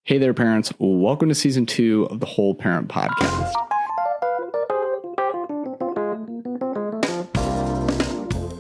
Hey there, parents. Welcome to season 2 of the Whole Parent Podcast.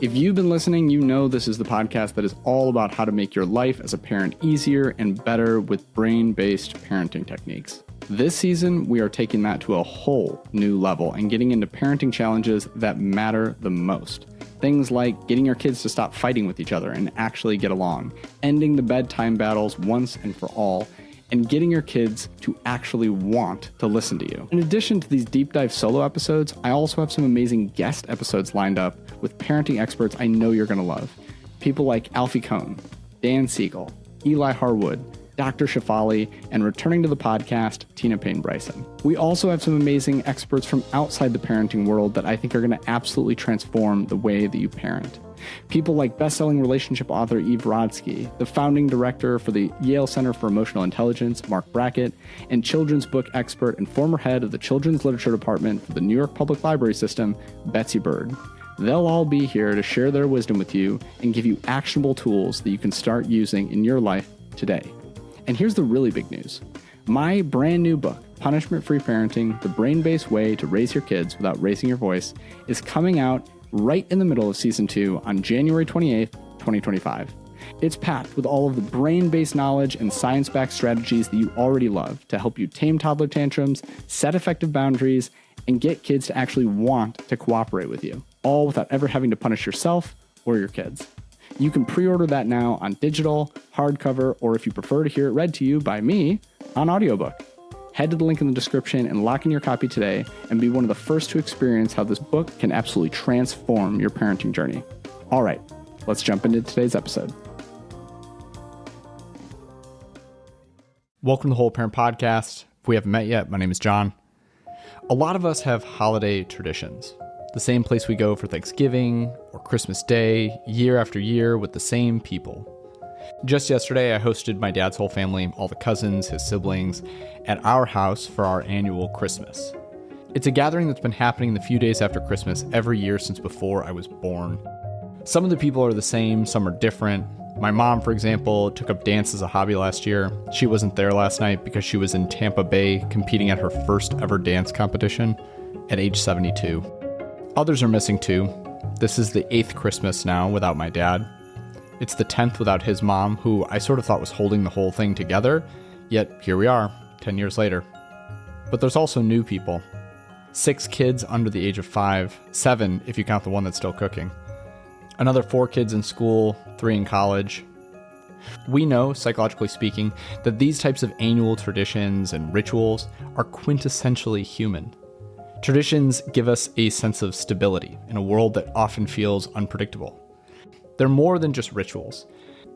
If you've been listening, you know this is the podcast that is all about how to make your life as a parent easier and better with brain-based parenting techniques. This season, we are taking that to a whole new level and getting into parenting challenges that matter the most. Things like getting your kids to stop fighting with each other and actually get along, ending the bedtime battles once and for all, and getting your kids to actually want to listen to you. In addition to these deep dive solo episodes, I also have some amazing guest episodes lined up with parenting experts I know you're going to love. People like Alfie Kohn, Dan Siegel, Eli Harwood, Dr. Shafali, and returning to the podcast, Tina Payne Bryson. We also have some amazing experts from outside the parenting world that I think are going to absolutely transform the way that you parent. People like best-selling relationship author Eve Rodsky, the founding director for the Yale Center for Emotional Intelligence, Mark Brackett, and children's book expert and former head of the Children's Literature Department for the New York Public Library System, Betsy Bird. They'll all be here to share their wisdom with you and give you actionable tools that you can start using in your life today. And here's the really big news. My brand new book, Punishment-Free Parenting, The Brain-Based Way to Raise Your Kids Without Raising Your Voice, is coming out right in the middle of season 2 on January 28th, 2025. It's packed with all of the brain-based knowledge and science-backed strategies that you already love to help you tame toddler tantrums, set effective boundaries, and get kids to actually want to cooperate with you, all without ever having to punish yourself or your kids. You can pre-order that now on digital, hardcover, or if you prefer to hear it read to you by me, on audiobook. Head to the link in the description and lock in your copy today and be one of the first to experience how this book can absolutely transform your parenting journey. All right, let's jump into today's episode. Welcome to the Whole Parent Podcast. If we haven't met yet, my name is John. A lot of us have holiday traditions. The same place we go for Thanksgiving or Christmas Day, year after year with the same people. Just yesterday, I hosted my dad's whole family, all the cousins, his siblings, at our house for our annual Christmas. It's a gathering that's been happening the few days after Christmas every year since before I was born. Some of the people are the same, some are different. My mom, for example, took up dance as a hobby last year. She wasn't there last night because she was in Tampa Bay competing at her first ever dance competition at age 72. Others are missing too. This is the 8th Christmas now without my dad. It's the 10th without his mom, who I sort of thought was holding the whole thing together, yet here we are, 10 years later. But there's also new people. 6 kids under the age of 5, 7 if you count the one that's still cooking. Another 4 kids in school, 3 in college. We know, psychologically speaking, that these types of annual traditions and rituals are quintessentially human. Traditions give us a sense of stability in a world that often feels unpredictable. They're more than just rituals.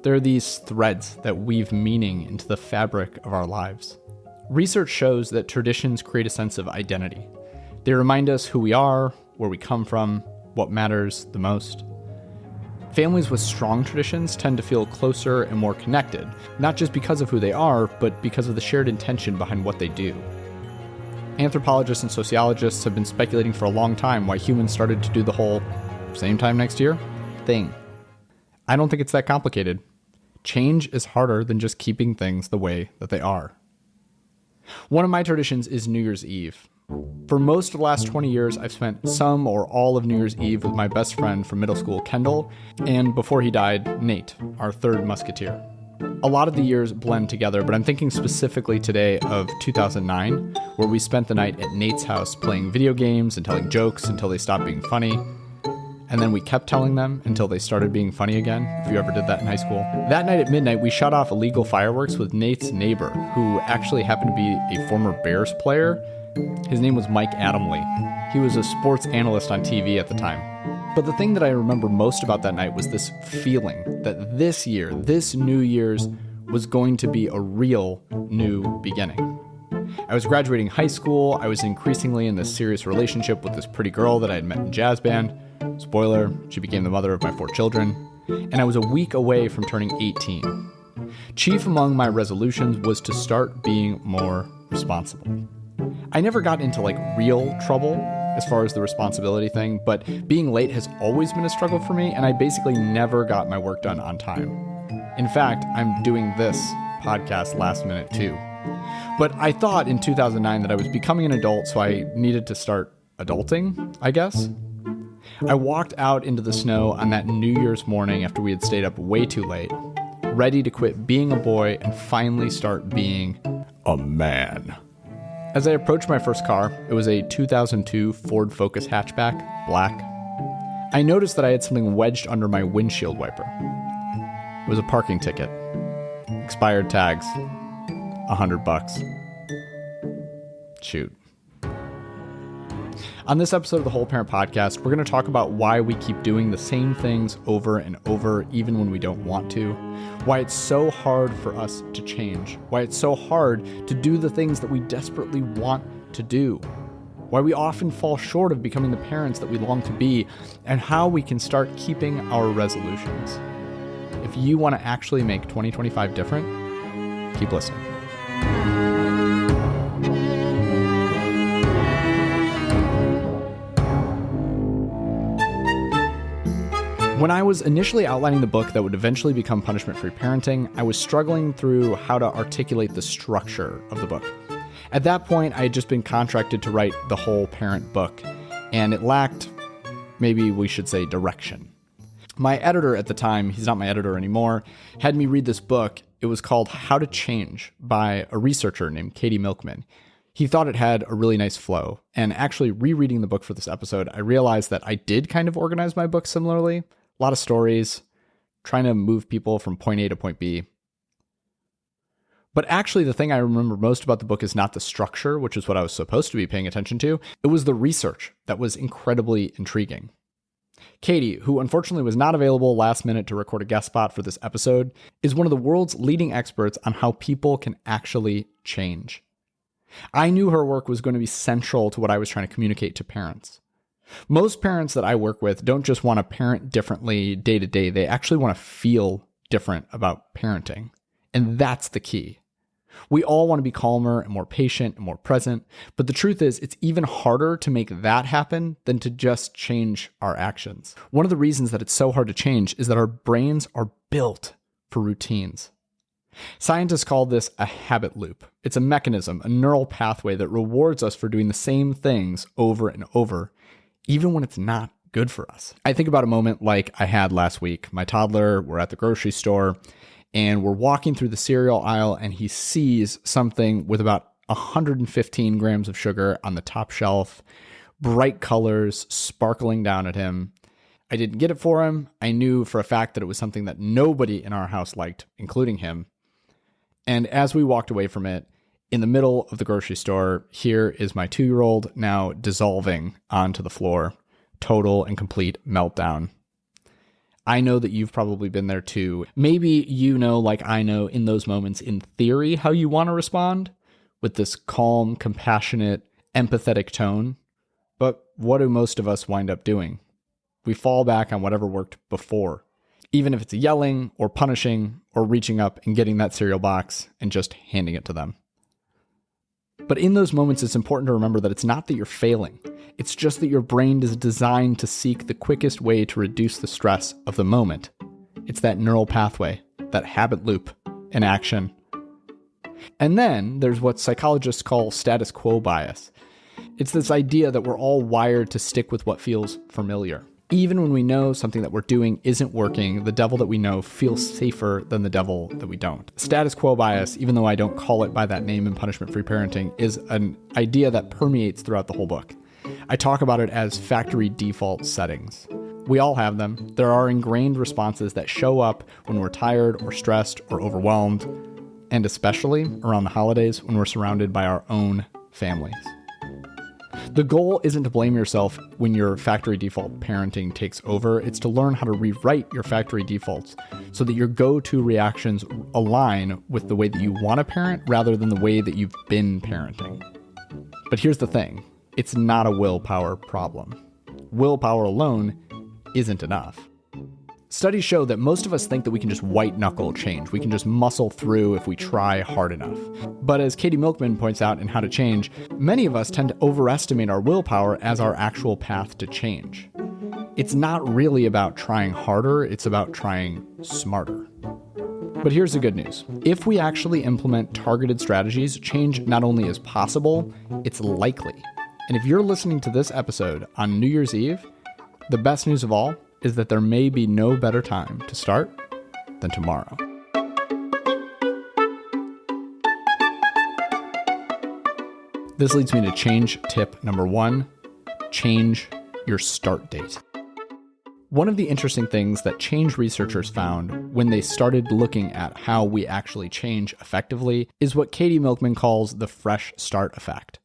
They're these threads that weave meaning into the fabric of our lives. Research shows that traditions create a sense of identity. They remind us who we are, where we come from, what matters the most. Families with strong traditions tend to feel closer and more connected, not just because of who they are, but because of the shared intention behind what they do. Anthropologists and sociologists have been speculating for a long time why humans started to do the whole same time next year thing. I don't think it's that complicated. Change is harder than just keeping things the way that they are. One of my traditions is New Year's Eve. For most of the last 20 years, I've spent some or all of New Year's Eve with my best friend from middle school, Kendall, and before he died, Nate, our third musketeer. A lot of the years blend together, but I'm thinking specifically today of 2009, where we spent the night at Nate's house playing video games and telling jokes until they stopped being funny. And then we kept telling them until they started being funny again, if you ever did that in high school. That night at midnight, we shot off illegal fireworks with Nate's neighbor, who actually happened to be a former Bears player. His name was Mike Adamley. He was a sports analyst on TV at the time. But the thing that I remember most about that night was this feeling that this year, this New Year's, was going to be a real new beginning. I was graduating high school, I was increasingly in this serious relationship with this pretty girl that I had met in jazz band. Spoiler, she became the mother of my 4 children. And I was a week away from turning 18. Chief among my resolutions was to start being more responsible. I never got into real trouble as far as the responsibility thing, but being late has always been a struggle for me, and I basically never got my work done on time. In fact, I'm doing this podcast last minute too. But I thought in 2009 that I was becoming an adult, so I needed to start adulting, I guess. I walked out into the snow on that New Year's morning after we had stayed up way too late, ready to quit being a boy and finally start being a man. As I approached my first car, it was a 2002 Ford Focus hatchback, black. I noticed that I had something wedged under my windshield wiper. It was a parking ticket. Expired tags. $100. Shoot. On this episode of the Whole Parent Podcast, we're going to talk about why we keep doing the same things over and over, even when we don't want to. Why it's so hard for us to change. Why it's so hard to do the things that we desperately want to do. Why we often fall short of becoming the parents that we long to be, and how we can start keeping our resolutions. If you want to actually make 2025 different, keep listening. When I was initially outlining the book that would eventually become Punishment-Free Parenting, I was struggling through how to articulate the structure of the book. At that point, I had just been contracted to write the Whole Parent book, and it lacked, maybe we should say, direction. My editor at the time, he's not my editor anymore, had me read this book. It was called How to Change by a researcher named Katy Milkman. He thought it had a really nice flow, and actually rereading the book for this episode, I realized that I did kind of organize my book similarly. A lot of stories, trying to move people from point A to point B. But actually, the thing I remember most about the book is not the structure, which is what I was supposed to be paying attention to. It was the research that was incredibly intriguing. Katie, who unfortunately was not available last minute to record a guest spot for this episode, is one of the world's leading experts on how people can actually change. I knew her work was going to be central to what I was trying to communicate to parents. Most parents that I work with don't just want to parent differently day to day. They actually want to feel different about parenting. And that's the key. We all want to be calmer and more patient and more present. But the truth is, it's even harder to make that happen than to just change our actions. One of the reasons that it's so hard to change is that our brains are built for routines. Scientists call this a habit loop. It's a mechanism, a neural pathway that rewards us for doing the same things over and over, even when it's not good for us. I think about a moment like I had last week. My toddler, we're at the grocery store, and we're walking through the cereal aisle, and he sees something with about 115 grams of sugar on the top shelf, bright colors sparkling down at him. I didn't get it for him. I knew for a fact that it was something that nobody in our house liked, including him. And as we walked away from it, in the middle of the grocery store, here is my 2-year-old now dissolving onto the floor. Total and complete meltdown. I know that you've probably been there too. Maybe you know, like I know, in those moments, in theory, how you want to respond with this calm, compassionate, empathetic tone. But what do most of us wind up doing? We fall back on whatever worked before, even if it's yelling or punishing or reaching up and getting that cereal box and just handing it to them. But in those moments, it's important to remember that it's not that you're failing. It's just that your brain is designed to seek the quickest way to reduce the stress of the moment. It's that neural pathway, that habit loop in action. And then there's what psychologists call status quo bias. It's this idea that we're all wired to stick with what feels familiar. Even when we know something that we're doing isn't working, the devil that we know feels safer than the devil that we don't. Status quo bias, even though I don't call it by that name in Punishment-Free Parenting, is an idea that permeates throughout the whole book. I talk about it as factory default settings. We all have them. There are ingrained responses that show up when we're tired or stressed or overwhelmed, and especially around the holidays when we're surrounded by our own families. The goal isn't to blame yourself when your factory default parenting takes over. It's to learn how to rewrite your factory defaults so that your go-to reactions align with the way that you want to parent rather than the way that you've been parenting. But here's the thing. It's not a willpower problem. Willpower alone isn't enough. Studies show that most of us think that we can just white-knuckle change. We can just muscle through if we try hard enough. But as Katy Milkman points out in How to Change, many of us tend to overestimate our willpower as our actual path to change. It's not really about trying harder, it's about trying smarter. But here's the good news. If we actually implement targeted strategies, change not only is possible, it's likely. And if you're listening to this episode on New Year's Eve, the best news of all is that there may be no better time to start than tomorrow. This leads me to change tip number 1, change your start date. One of the interesting things that change researchers found when they started looking at how we actually change effectively is what Katy Milkman calls the fresh start effect.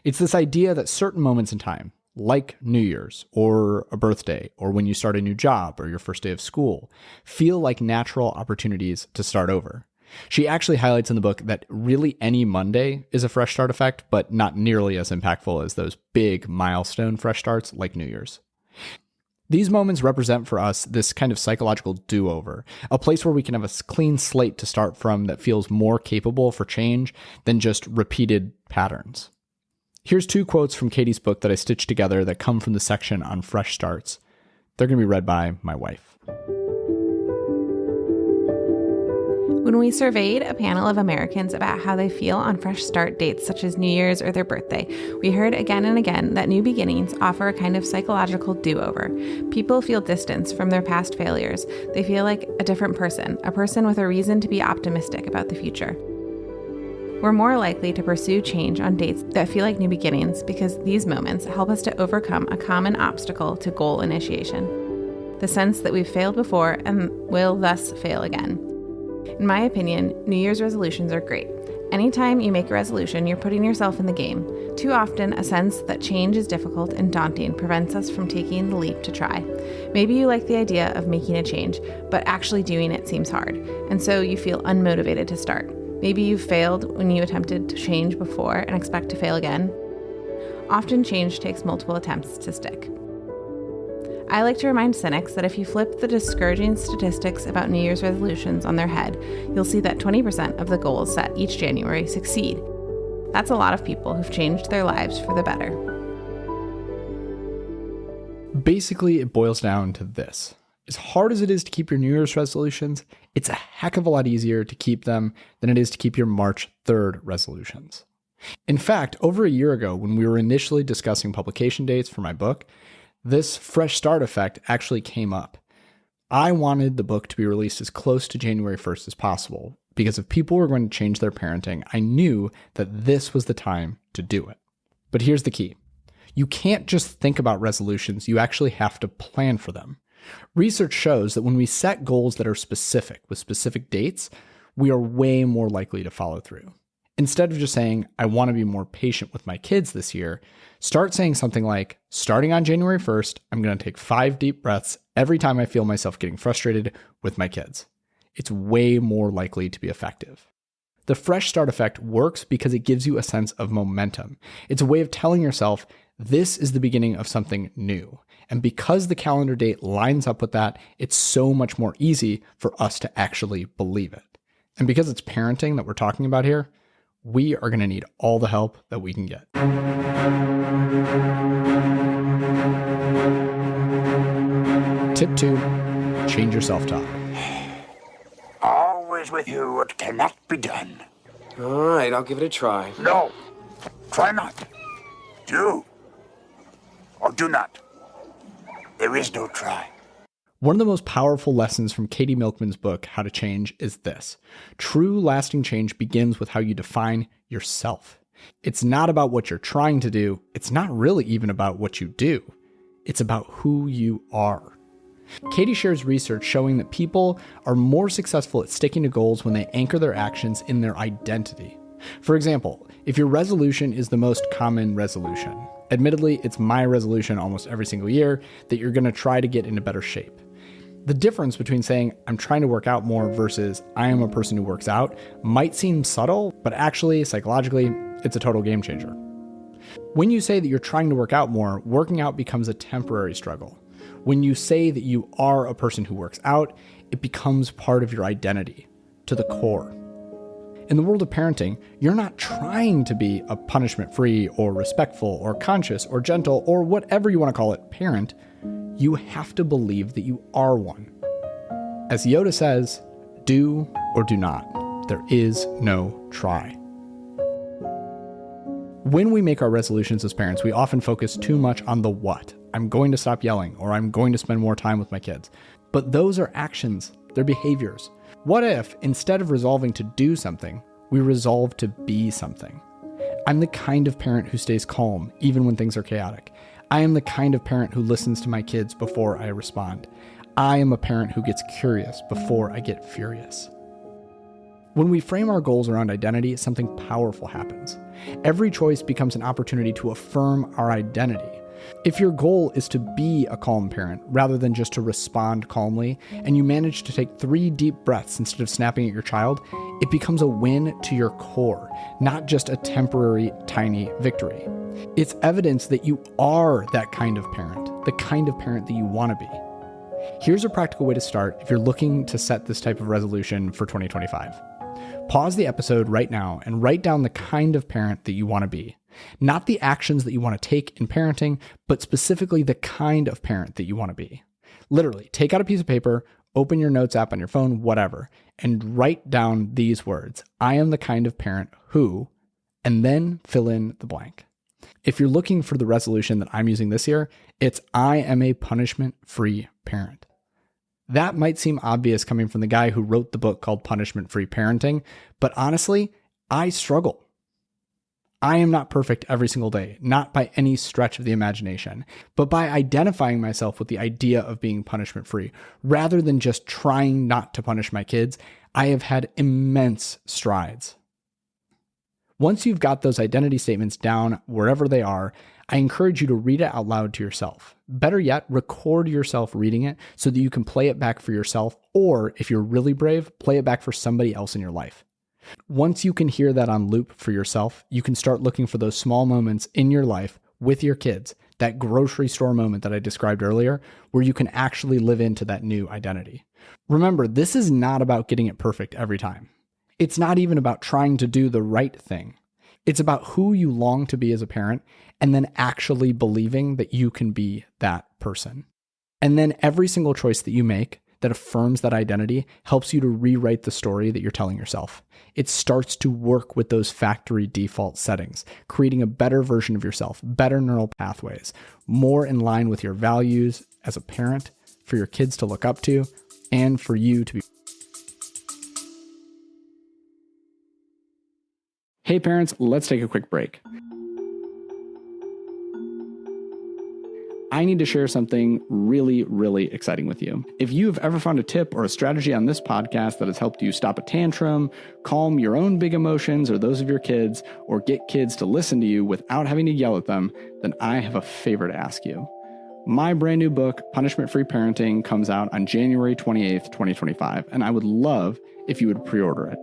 It's this idea that certain moments in time, like New Year's or a birthday or when you start a new job or your first day of school, feel like natural opportunities to start over. She actually highlights in the book that really any Monday is a fresh start effect, but not nearly as impactful as those big milestone fresh starts like New Year's. These moments represent for us this kind of psychological do-over, a place where we can have a clean slate to start from that feels more capable for change than just repeated patterns. Here's 2 quotes from Katie's book that I stitched together that come from the section on fresh starts. They're going to be read by my wife. When we surveyed a panel of Americans about how they feel on fresh start dates such as New Year's or their birthday, we heard again and again that new beginnings offer a kind of psychological do-over. People feel distance from their past failures. They feel like a different person, a person with a reason to be optimistic about the future. We're more likely to pursue change on dates that feel like new beginnings because these moments help us to overcome a common obstacle to goal initiation, the sense that we've failed before and will thus fail again. In my opinion, New Year's resolutions are great. Anytime you make a resolution, you're putting yourself in the game. Too often, a sense that change is difficult and daunting prevents us from taking the leap to try. Maybe you like the idea of making a change, but actually doing it seems hard, and so you feel unmotivated to start. Maybe you've failed when you attempted to change before and expect to fail again. Often change takes multiple attempts to stick. I like to remind cynics that if you flip the discouraging statistics about New Year's resolutions on their head, you'll see that 20% of the goals set each January succeed. That's a lot of people who've changed their lives for the better. Basically, it boils down to this. As hard as it is to keep your New Year's resolutions, it's a heck of a lot easier to keep them than it is to keep your March 3rd resolutions. In fact, over a year ago, when we were initially discussing publication dates for my book, this fresh start effect actually came up. I wanted the book to be released as close to January 1st as possible, because if people were going to change their parenting, I knew that this was the time to do it. But here's the key. You can't just think about resolutions, you actually have to plan for them. Research shows that when we set goals that are specific, with specific dates, we are way more likely to follow through. Instead of just saying, I want to be more patient with my kids this year, start saying something like, starting on January 1st, I'm going to take 5 deep breaths every time I feel myself getting frustrated with my kids. It's way more likely to be effective. The fresh start effect works because it gives you a sense of momentum. It's a way of telling yourself, this is the beginning of something new. And because the calendar date lines up with that, it's so much more easy for us to actually believe it. And because it's parenting that we're talking about here, we are going to need all the help that we can get. Tip 2, change your self-talk. Always with you, it cannot be done. All right, I'll give it a try. No, try not. Do or do not. There is no try. One of the most powerful lessons from Katy Milkman's book, How to Change, is this. True lasting change begins with how you define yourself. It's not about what you're trying to do. It's not really even about what you do. It's about who you are. Katy shares research showing that people are more successful at sticking to goals when they anchor their actions in their identity. For example, if your resolution is the most common resolution, admittedly, it's my resolution almost every single year that you're going to try to get into better shape. The difference between saying, I'm trying to work out more versus I am a person who works out might seem subtle, but actually, psychologically, it's a total game changer. When you say that you're trying to work out more, working out becomes a temporary struggle. When you say that you are a person who works out, it becomes part of your identity, to the core. In the world of parenting, you're not trying to be a punishment-free or respectful or conscious or gentle or whatever you want to call it parent. You have to believe that you are one. As Yoda says, Do or do not. There is no try. When we make our resolutions as parents, we often focus too much on the what. I'm going to stop yelling, or I'm going to spend more time with my kids. But those are actions, they're behaviors. What if, instead of resolving to do something, we resolve to be something? I'm the kind of parent who stays calm, even when things are chaotic. I am the kind of parent who listens to my kids before I respond. I am a parent who gets curious before I get furious. When we frame our goals around identity, something powerful happens. Every choice becomes an opportunity to affirm our identity. If your goal is to be a calm parent rather than just to respond calmly, and you manage to take 3 deep breaths instead of snapping at your child, it becomes a win to your core, not just a temporary, tiny victory. It's evidence that you are that kind of parent, the kind of parent that you want to be. Here's a practical way to start if you're looking to set this type of resolution for 2025. Pause the episode right now and write down the kind of parent that you want to be. Not the actions that you want to take in parenting, but specifically the kind of parent that you want to be. Literally, take out a piece of paper, open your notes app on your phone, whatever, and write down these words. I am the kind of parent who, and then fill in the blank. If you're looking for the resolution that I'm using this year, it's I am a punishment-free parent. That might seem obvious coming from the guy who wrote the book called Punishment-Free Parenting, but honestly, I struggle. I am not perfect every single day, not by any stretch of the imagination, but by identifying myself with the idea of being punishment-free, rather than just trying not to punish my kids, I have had immense strides. Once you've got those identity statements down wherever they are, I encourage you to read it out loud to yourself. Better yet, record yourself reading it so that you can play it back for yourself, or if you're really brave, play it back for somebody else in your life. Once you can hear that on loop for yourself, you can start looking for those small moments in your life with your kids, that grocery store moment that I described earlier, where you can actually live into that new identity. Remember, this is not about getting it perfect every time. It's not even about trying to do the right thing. It's about who you long to be as a parent, and then actually believing that you can be that person. And then every single choice that you make that affirms that identity helps you to rewrite the story that you're telling yourself. It starts to work with those factory default settings, creating a better version of yourself, better neural pathways, more in line with your values as a parent, for your kids to look up to, and for you to be. Hey parents, let's take a quick break. I need to share something really, really exciting with you. If you have ever found a tip or a strategy on this podcast that has helped you stop a tantrum, calm your own big emotions or those of your kids, or get kids to listen to you without having to yell at them, then I have a favor to ask you. My brand new book, Punishment-Free Parenting, comes out on January 28th, 2025, and I would love if you would pre-order it.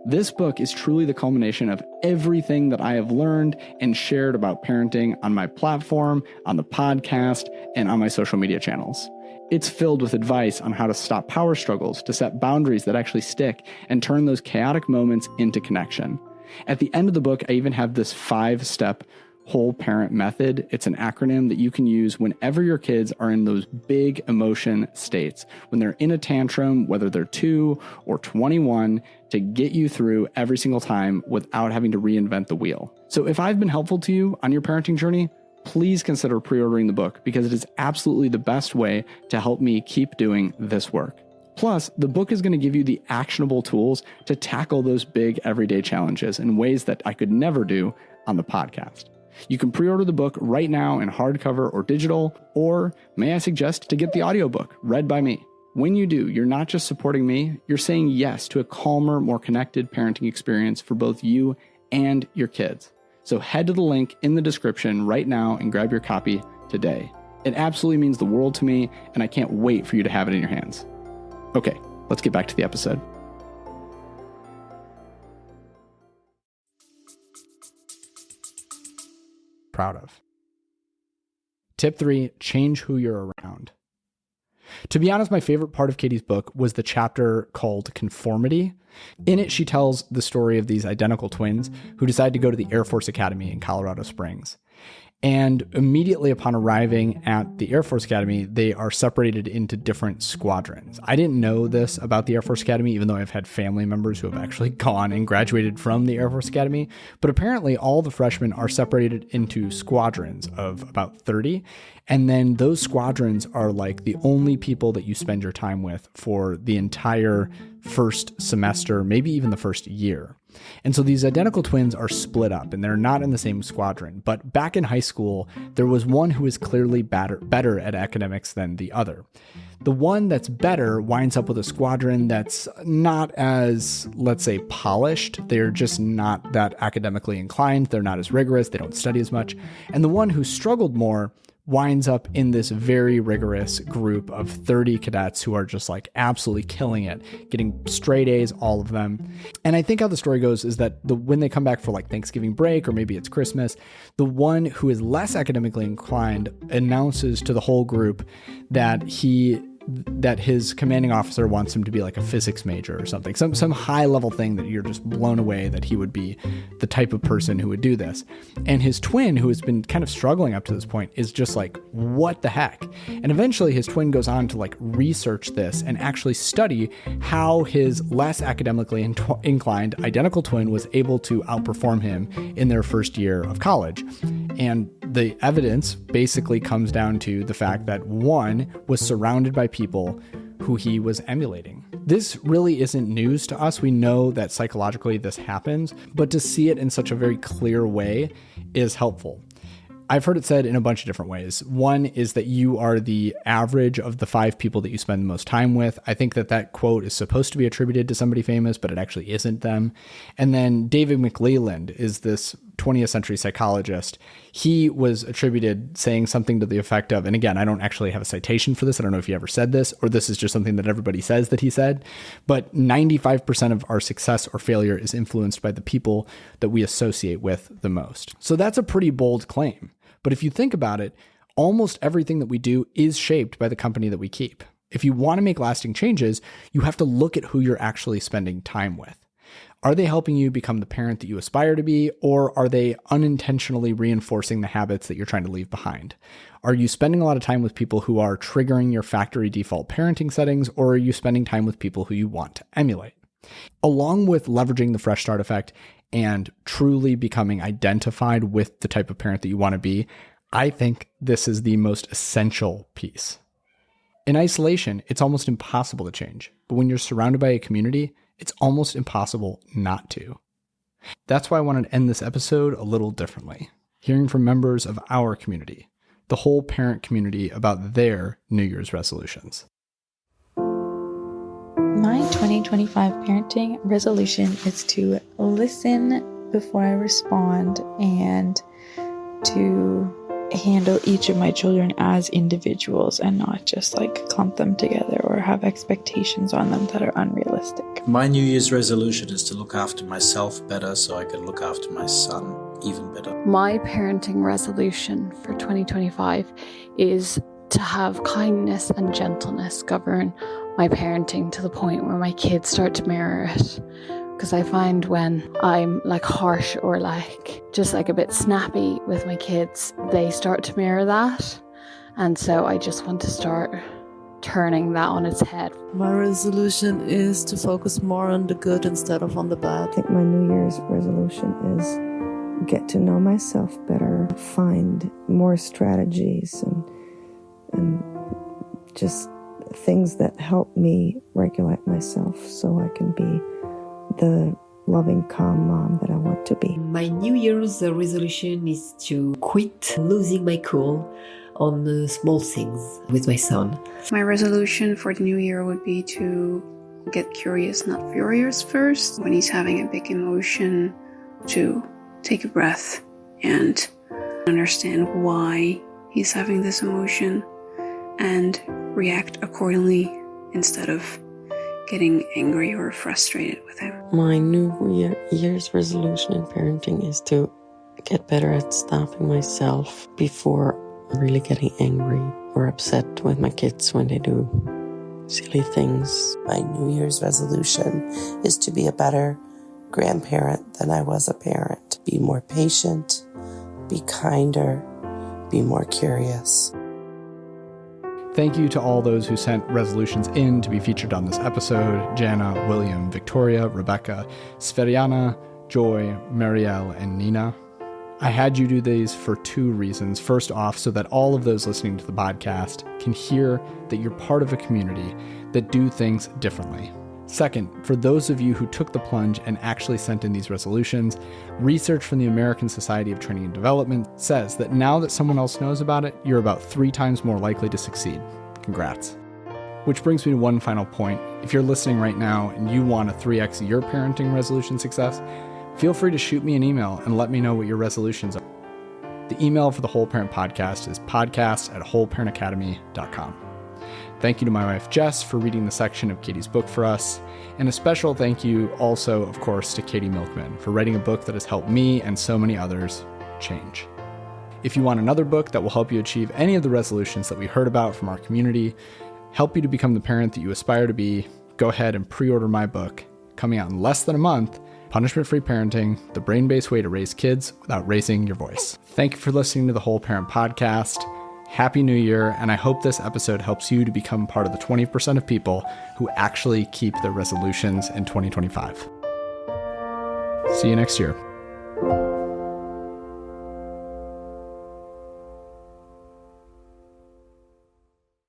This book is truly the culmination of everything that I have learned and shared about parenting on my platform, on the podcast, and on my social media channels. It's filled with advice on how to stop power struggles, to set boundaries that actually stick, and turn those chaotic moments into connection. At the end of the book, I even have this 5-step whole parent method. It's an acronym that you can use whenever your kids are in those big emotion states, when they're in a tantrum, whether they're 2 or 21, to get you through every single time without having to reinvent the wheel. So if I've been helpful to you on your parenting journey, please consider pre-ordering the book, because it is absolutely the best way to help me keep doing this work. Plus, the book is going to give you the actionable tools to tackle those big everyday challenges in ways that I could never do on the podcast. You can pre-order the book right now in hardcover or digital, or may I suggest to get the audiobook read by me. When you do, you're not just supporting me, you're saying yes to a calmer, more connected parenting experience for both you and your kids. So head to the link in the description right now and grab your copy today. It absolutely means the world to me, and I can't wait for you to have it in your hands. Okay, let's get back to the episode. Proud of. Tip 3, change who you're around. To be honest, my favorite part of Katie's book was the chapter called Conformity. In it, she tells the story of these identical twins who decide to go to the Air Force Academy in Colorado Springs. And immediately upon arriving at the Air Force Academy, they are separated into different squadrons. I didn't know this about the Air Force Academy, even though I've had family members who have actually gone and graduated from the Air Force Academy. But apparently all the freshmen are separated into squadrons of about 30. And then those squadrons are like the only people that you spend your time with for the entire first semester, maybe even the first year. And so these identical twins are split up and they're not in the same squadron. But back in high school, there was one who is clearly better at academics than the other. The one that's better winds up with a squadron that's not as, let's say, polished. They're just not that academically inclined. They're not as rigorous. They don't study as much. And the one who struggled more winds up in this very rigorous group of 30 cadets who are just like absolutely killing it, getting straight A's, all of them. And I think how the story goes is that when they come back for like Thanksgiving break, or maybe it's Christmas, the one who is less academically inclined announces to the whole group that his commanding officer wants him to be like a physics major or something, some high level thing that you're just blown away that he would be the type of person who would do this. And his twin, who has been kind of struggling up to this point, is just like, what the heck? And eventually his twin goes on to like research this and actually study how his less academically inclined identical twin was able to outperform him in their first year of college. And the evidence basically comes down to the fact that one was surrounded by people who he was emulating. This really isn't news to us. We know that psychologically this happens, but to see it in such a very clear way is helpful. I've heard it said in a bunch of different ways. One is that you are the average of the 5 people that you spend the most time with. I think that quote is supposed to be attributed to somebody famous, but it actually isn't them. And then David McLeland is this 20th century psychologist. He was attributed saying something to the effect of, and again, I don't actually have a citation for this. I don't know if he ever said this, or this is just something that everybody says that he said, but 95% of our success or failure is influenced by the people that we associate with the most. So that's a pretty bold claim. But if you think about it, almost everything that we do is shaped by the company that we keep. If you want to make lasting changes, you have to look at who you're actually spending time with. Are they helping you become the parent that you aspire to be, or are they unintentionally reinforcing the habits that you're trying to leave behind? Are you spending a lot of time with people who are triggering your factory default parenting settings, or are you spending time with people who you want to emulate? Along with leveraging the fresh start effect and truly becoming identified with the type of parent that you want to be, I think this is the most essential piece. In isolation, it's almost impossible to change, but when you're surrounded by a community, it's almost impossible not to. That's why I wanted to end this episode a little differently, hearing from members of our community, the whole parent community, about their New Year's resolutions. My 2025 parenting resolution is to listen before I respond and to handle each of my children as individuals and not just like clump them together or have expectations on them that are unrealistic. My New Year's resolution is to look after myself better so I can look after my son even better. My parenting resolution for 2025 is to have kindness and gentleness govern my parenting to the point where my kids start to mirror it. Because I find when I'm like harsh or like just like a bit snappy with my kids, they start to mirror that. And so I just want to start turning that on its head. My resolution is to focus more on the good instead of on the bad. I think my New Year's resolution is get to know myself better, find more strategies and just things that help me regulate myself so I can be the loving, calm mom that I want to be. My New Year's resolution is to quit losing my cool on small things with my son. My resolution for the new year would be to get curious, not furious first. When he's having a big emotion, to take a breath and understand why he's having this emotion and react accordingly instead of getting angry or frustrated with him. My New Year's resolution in parenting is to get better at stopping myself before really getting angry or upset with my kids when they do silly things. My New Year's resolution is to be a better grandparent than I was a parent. Be more patient, be kinder, be more curious. Thank you to all those who sent resolutions in to be featured on this episode: Jana, William, Victoria, Rebecca, Sveriana, Joy, Marielle, and Nina. I had you do these for two reasons. First off, so that all of those listening to the podcast can hear that you're part of a community that do things differently. Second, for those of you who took the plunge and actually sent in these resolutions, research from the American Society of Training and Development says that now that someone else knows about it, you're about 3 times more likely to succeed. Congrats. Which brings me to one final point. If you're listening right now and you want a 3x your parenting resolution success, feel free to shoot me an email and let me know what your resolutions are. The email for the Whole Parent Podcast is podcast@wholeparentacademy.com. Thank you to my wife, Jess, for reading the section of Katie's book for us. And a special thank you also, of course, to Katy Milkman for writing a book that has helped me and so many others change. If you want another book that will help you achieve any of the resolutions that we heard about from our community, help you to become the parent that you aspire to be, go ahead and pre-order my book, coming out in less than a month, Punishment-Free Parenting, the brain-based way to raise kids without raising your voice. Thank you for listening to the Whole Parent Podcast. Happy New Year, and I hope this episode helps you to become part of the 20% of people who actually keep their resolutions in 2025. See you next year.